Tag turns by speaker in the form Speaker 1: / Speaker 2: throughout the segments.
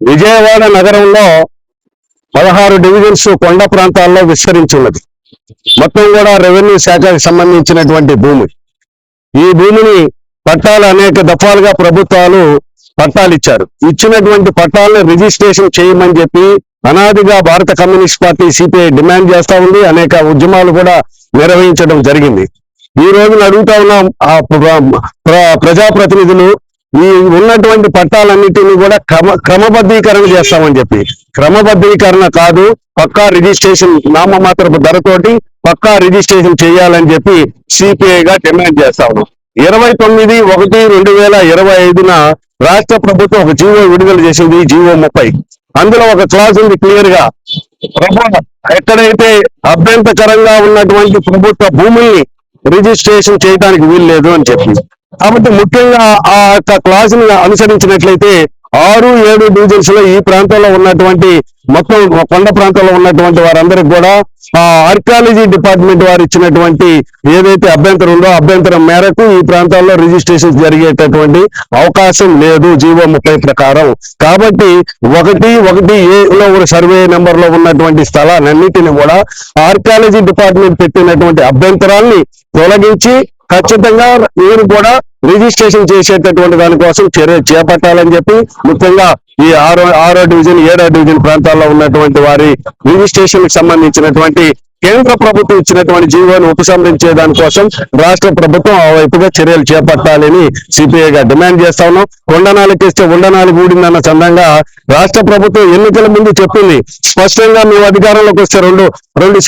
Speaker 1: విజయవాడ నగరంలో 16 డివిజన్స్ కొండ ప్రాంతాల్లో విస్తరించి ఉన్నది. మొత్తం కూడా రెవెన్యూ శాఖకు సంబంధించినటువంటి భూమి. ఈ భూమిని పట్టాలు అనేక దఫాలుగా ప్రభుత్వాలు పట్టాలు ఇచ్చారు. ఇచ్చినటువంటి పట్టాలను రిజిస్ట్రేషన్ చేయమని చెప్పి అనాదిగా భారత కమ్యూనిస్ట్ పార్టీ సిపిఐ డిమాండ్ చేస్తా ఉంది. అనేక ఉద్యమాలు కూడా నిర్వహించడం జరిగింది. ఈ రోజున అడుగుతా ఉన్నాం ప్రజాప్రతినిధులు ఈ ఉన్నటువంటి పట్టాలన్నిటిని కూడా క్రమబద్ధీకరణ చేస్తామని చెప్పి. క్రమబద్ధీకరణ కాదు, పక్కా రిజిస్ట్రేషన్ నామమాత్రపు ధరతోటి పక్కా రిజిస్ట్రేషన్ చేయాలని చెప్పి సిపిఐగా డిమాండ్ చేస్తా ఉన్నాం. 29/1/2025 రాష్ట్ర ప్రభుత్వం ఒక జీవో విడుదల చేసింది, జీవో 30. అందులో ఒక క్లాజ్ ఉంది క్లియర్ గా, ఎక్కడైతే అభ్యంతకరంగా ఉన్నటువంటి ప్రభుత్వ భూముల్ని రిజిస్ట్రేషన్ చేయడానికి వీలు లేదు అని చెప్పి. కాబట్టి ముఖ్యంగా ఆ యొక్క క్లాజ్ ని అనుసరించినట్లయితే 6, 7 డివిజన్స్ లో ఈ ప్రాంతంలో ఉన్నటువంటి మొత్తం కొండ ప్రాంతంలో ఉన్నటువంటి వారందరికి కూడా ఆ ఆర్కియాలజీ డిపార్ట్మెంట్ వారు ఇచ్చినటువంటి ఏదైతే అభ్యంతరం ఉందో అభ్యంతరం మేరకు ఈ ప్రాంతాల్లో రిజిస్ట్రేషన్ జరిగేటటువంటి అవకాశం లేదు జీవో 30 ప్రకారం. కాబట్టి 1/1A సర్వే నెంబర్ లో ఉన్నటువంటి స్థలాలన్నిటిని కూడా ఆర్కియాలజీ డిపార్ట్మెంట్ పెట్టినటువంటి అభ్యంతరాల్ని తొలగించి ఖచ్చితంగా నేను కూడా రిజిస్ట్రేషన్ చేసేటటువంటి దానికోసం చర్య చేపట్టాలని చెప్పి ముఖ్యంగా ఈ 6వ డివిజన్ 7వ డివిజన్ ప్రాంతాల్లో ఉన్నటువంటి వారి రిజిస్ట్రేషన్ కి సంబంధించినటువంటి కేంద్ర ప్రభుత్వం ఇచ్చినటువంటి జీవోను ఉపసంహరించే దానికోసం రాష్ట్ర ప్రభుత్వం ఆ వైపుగా చర్యలు చేపట్టాలని సిపిఐగా డిమాండ్ చేస్తా ఉన్నాం. కొండనాలికిస్తే ఉండనాలికి ఊడిందన్న చందంగా రాష్ట్ర ప్రభుత్వం ఎన్నికల ముందు చెప్పింది స్పష్టంగా, మేము అధికారంలోకి వస్తే 2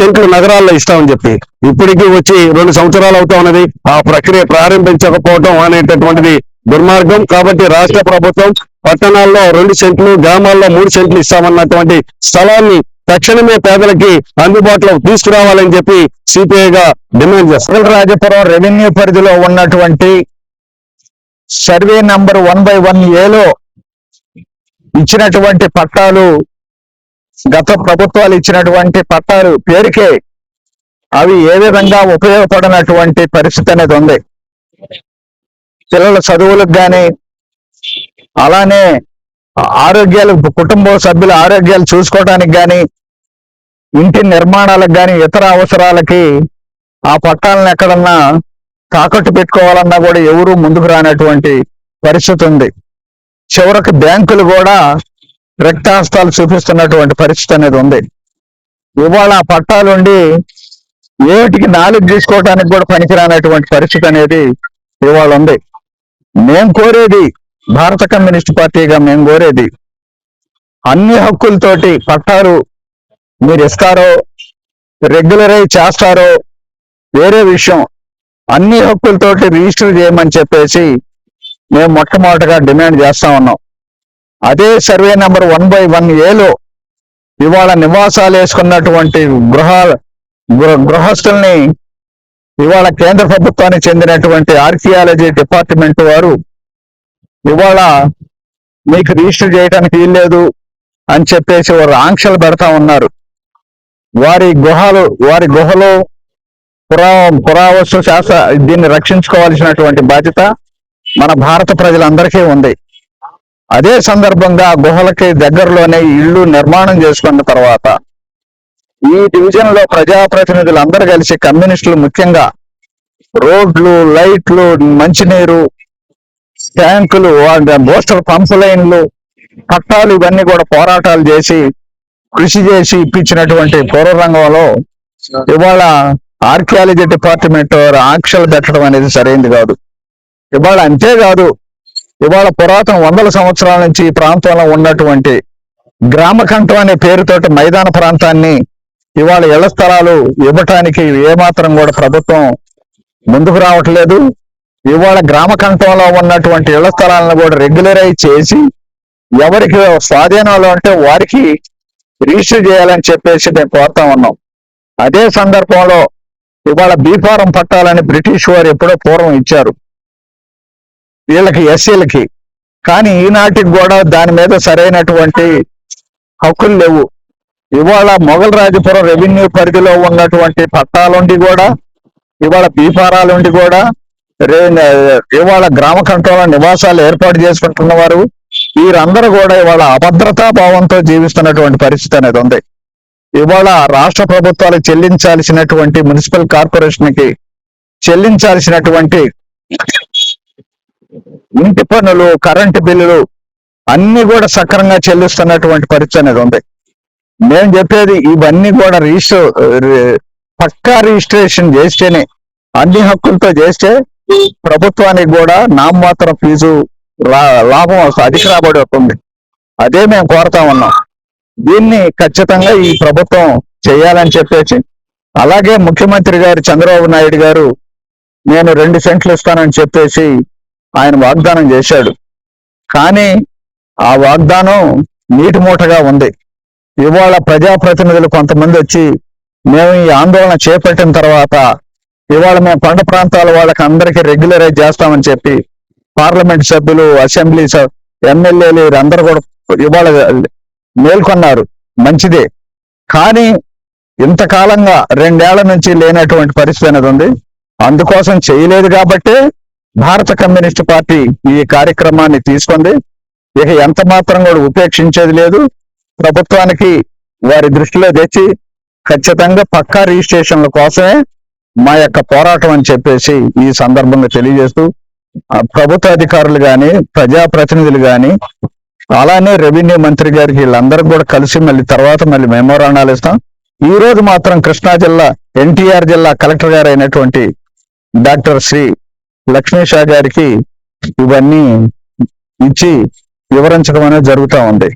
Speaker 1: సెంట్లు నగరాల్లో ఇస్తామని చెప్పి. ఇప్పటికీ వచ్చి 2 సంవత్సరాలు అవుతా ఉన్నది. ఆ ప్రక్రియ ప్రారంభించకపోవడం అనేటటువంటిది దుర్మార్గం. కాబట్టి రాష్ట్ర ప్రభుత్వం పట్టణాల్లో 2 సెంట్లు, గ్రామాల్లో 3 సెంట్లు ఇస్తామన్నటువంటి స్థలాన్ని తక్షణమే పేదలకి అందుబాటులో తీసుకురావాలని చెప్పి సిపిఐగా డిమాండ్ చేస్తారు.
Speaker 2: రాజపురం రెవెన్యూ పరిధిలో ఉన్నటువంటి సర్వే నంబర్ 1/1A ఇచ్చినటువంటి పట్టాలు, గత ప్రభుత్వాలు ఇచ్చినటువంటి పట్టాలు పేరుకే అవి ఏ విధంగా ఉపయోగపడినటువంటి పరిస్థితి అనేది ఉంది. పిల్లల చదువులకు కానీ, అలానే ఆరోగ్యాలు, కుటుంబ సభ్యుల ఆరోగ్యాలు చూసుకోవడానికి కానీ, ఇంటి నిర్మాణాలకు కానీ, ఇతర అవసరాలకి ఆ పట్టాలను ఎక్కడన్నా తాకట్టు పెట్టుకోవాలన్నా కూడా ఎవరూ ముందుకు రానటువంటి పరిస్థితి ఉంది. చివరికి బ్యాంకులు కూడా రక్తహస్తాలు చూపిస్తున్నటువంటి పరిస్థితి అనేది ఉంది. ఇవాళ ఆ పట్టాలుండి ఏటికి 4 తీసుకోవడానికి కూడా పనికిరానటువంటి పరిస్థితి అనేది ఇవాళ ఉంది. మేం కోరేది, భారత కమ్యూనిస్ట్ పార్టీగా మేము కోరేది, అన్ని హక్కులతోటి పట్టాలు మీరు ఇస్తారో రెగ్యులరైజ్ చేస్తారో వేరే విషయం, అన్ని హక్కులతోటి రిజిస్టర్ చేయమని చెప్పేసి మేము మొట్టమొదటిగా డిమాండ్ చేస్తా ఉన్నాం. అదే సర్వే నెంబర్ 1/1A ఇవాళ నివాసాలు వేసుకున్నటువంటి గృహస్థుల్ని ఇవాళ కేంద్ర ప్రభుత్వానికి చెందినటువంటి ఆర్కియాలజీ డిపార్ట్మెంట్ వారు ఇవాళ మీకు రిజిస్టర్ చేయడానికి వీల్లేదు అని చెప్పేసి వారు ఆంక్షలు పెడతా ఉన్నారు. వారి గుహలో పురావస్తు శాస్త్ర దీన్ని రక్షించుకోవాల్సినటువంటి బాధ్యత మన భారత ప్రజలందరికీ ఉంది. అదే సందర్భంగా గుహలకి దగ్గరలోనే ఇళ్ళు నిర్మాణం చేసుకున్న తర్వాత ఈ డివిజన్ లో ప్రజాప్రతినిధులు అందరూ కలిసి, కమ్యూనిస్టులు ముఖ్యంగా, రోడ్లు, లైట్లు, మంచినీరు, ట్యాంకులు, బూస్టర్ పంపు లైన్లు, పట్టాలు ఇవన్నీ కూడా పోరాటాలు చేసి కృషి చేసి ఇప్పించినటువంటి పూర్వరంగంలో ఇవాళ ఆర్కియాలజీ డిపార్ట్మెంట్ ఆంక్షలు పెట్టడం అనేది సరైనది కాదు. ఇవాళ అంతేకాదు, ఇవాళ పురాతన 100 సంవత్సరాల నుంచి ఈ ప్రాంతంలో ఉన్నటువంటి గ్రామకంఠం అనే పేరుతోటి మైదాన ప్రాంతాన్ని ఇవాళ ఇళ్ల స్థలాలు ఇవ్వటానికి ఏమాత్రం కూడా ప్రభుత్వం ముందుకు రావట్లేదు. ఇవాళ గ్రామకంఠంలో ఉన్నటువంటి ఇళ్ల స్థలాలను కూడా రెగ్యులరైజ్ చేసి ఎవరికి స్వాధీనంలో ఉంటే వారికి రిజిస్టర్ చేయాలని చెప్పేసి మేము కోరుతా ఉన్నాం. అదే సందర్భంలో ఇవాళ బీఫారం పట్టాలని బ్రిటిష్ వారు ఎప్పుడో పూర్వం ఇచ్చారు వీళ్ళకి, ఎస్సీలకి. కానీ ఈనాటికి కూడా దాని మీద సరైనటువంటి హక్కులు లేవు. ఇవాళ మొఘల్ రాజపురం రెవెన్యూ పరిధిలో ఉన్నటువంటి పట్టాలుండి కూడా, ఇవాళ బీఫారాలుండి కూడా ఇవాళ గ్రామ కంట్రోల్ నివాసాలు ఏర్పాటు చేసుకుంటున్న వారు వీరందరూ కూడా ఇవాళ అభద్రతా భావంతో జీవిస్తున్నటువంటి పరిస్థితి అనేది ఉంది. ఇవాళ రాష్ట్ర ప్రభుత్వాలకు చెల్లించాల్సినటువంటి మున్సిపల్ కార్పొరేషన్ కి చెల్లించాల్సినటువంటి ఇంటి పన్నులు, కరెంటు బిల్లులు అన్ని కూడా సక్రమంగా చెల్లిస్తున్నటువంటి పరిస్థితి అనేది ఉంది. మేము చెప్పేది ఇవన్నీ కూడా పక్కా రిజిస్ట్రేషన్ చేస్తేనే, అన్ని హక్కులతో చేస్తే ప్రభుత్వానికి కూడా నామమాత్రం ఫీజు లాభం అధిక రాబడి అవుతుంది. అదే మేము కోరుతా ఉన్నాం. దీన్ని ఖచ్చితంగా ఈ ప్రభుత్వం చేయాలని చెప్పేసి, అలాగే ముఖ్యమంత్రి గారు చంద్రబాబు నాయుడు గారు నేను 2 సెంట్లు ఇస్తానని చెప్పేసి ఆయన వాగ్దానం చేశాడు. కానీ ఆ వాగ్దానం నీటి మూటగా ఉంది. ఇవాళ ప్రజాప్రతినిధులు కొంతమంది వచ్చి మేము ఈ ఆందోళన చేపట్టిన తర్వాత ఇవాళ మేము కొండ ప్రాంతాల వాళ్ళకి అందరికీ రెగ్యులరైజ్ చేస్తామని చెప్పి పార్లమెంట్ సభ్యులు, అసెంబ్లీ ఎమ్మెల్యేలు అందరూ కూడా ఇవాళ మేల్కొన్నారు. మంచిదే. కానీ ఇంతకాలంగా 2 ఏళ్ల నుంచి లేనటువంటి పరిస్థితి అనేది ఉంది. అందుకోసం చేయలేదు కాబట్టే భారత కమ్యూనిస్ట్ పార్టీ ఈ కార్యక్రమాన్ని తీసుకుంది. ఇక ఎంత మాత్రం కూడా ఉపేక్షించేది లేదు. ప్రభుత్వానికి వారి దృష్టిలో తెచ్చి ఖచ్చితంగా పక్కా రిజిస్ట్రేషన్ల కోసమే మా యొక్క పోరాటం అని చెప్పేసి ఈ సందర్భంగా తెలియజేస్తూ, ప్రభుత్వ అధికారులు కానీ, ప్రజాప్రతినిధులు కానీ, అలానే రెవెన్యూ మంత్రి గారికి వీళ్ళందరూ కూడా కలిసి మళ్ళీ మెమోరాండాలు ఇస్తాం. ఈ రోజు మాత్రం కృష్ణా జిల్లా ఎన్టీఆర్ జిల్లా కలెక్టర్ గారు అయినటువంటి డాక్టర్ శ్రీ లక్ష్మీ షా గారికి ఇవన్నీ ఇచ్చి వివరించడం అనేది జరుగుతూ ఉంది.